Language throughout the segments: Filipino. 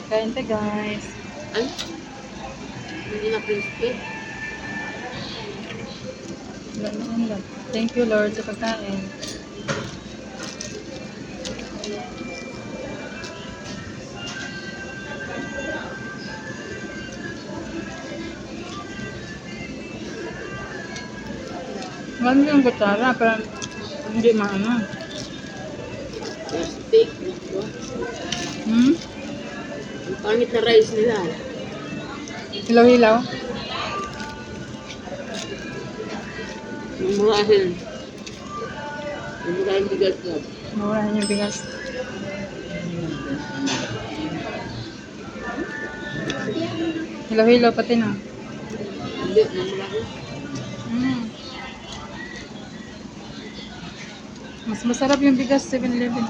Kain tayo, guys. Ay, hindi na crispy. Wala na yun lang. Thank you, Lord, sa pagkain. Ganda yung kutsara, pero hindi maano. Steak. Ito. Hmm? Ang pangit na rice nila. Hilaw-hilaw. Mumurahin. Mumurahin bigas lang. Mawala yung bigas. Hilaw-hilaw pati na. Hindi, mumurahin. Mm. Mas masarap yung bigas 7-Eleven.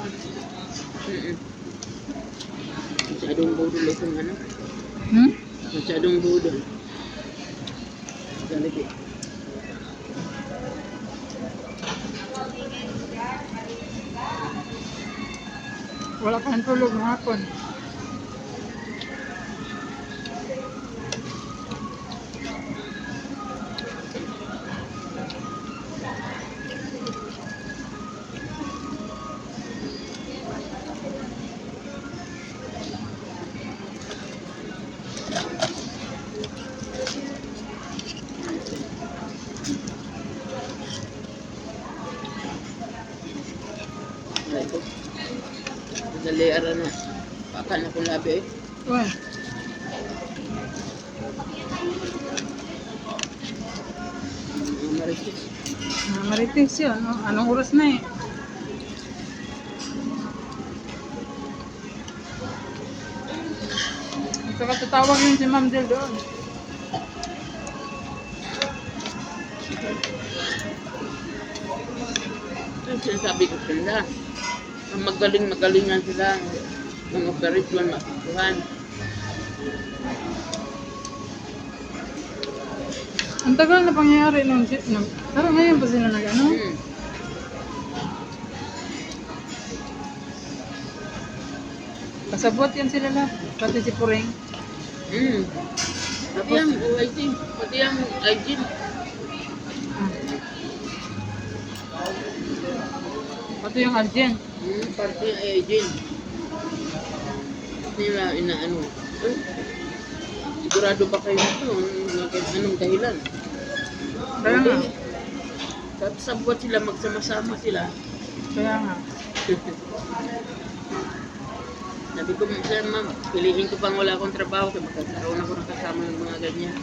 Masyadong budol itong ano. Hmm? Masyadong budol. Jollibee. Wala kang tulog ng hapon. Ay, ito. Madali ara na. Pakan akong labi eh. Uy, Mga maritis. marites yun. No? Anong oras na eh? Saka tatawag yun si Ma'am Del doon. Ang sinasabi ko sila. Ang magaling-magalingan sila. Ang operasyon, mapituhan. Ang tagal na pangyayari nung pero ngayon pa sila nag-ano? Kasabot yan sila lahat. Pati si Puring. Pati ang OIG. Pati ang hygiene. Pati yung Algen. Pati ang hygiene. Nila inaano. Eh, sigurado ba kayo ito? Anong dahilan? Kaya nga. Tapos sa buwan sila, magsama-sama sila. Kaya nga. Sabi ko, sir, ma'am, piliin ko pang wala akong trabaho kaya magkakaroon ako ng kasama ng mga ganyan.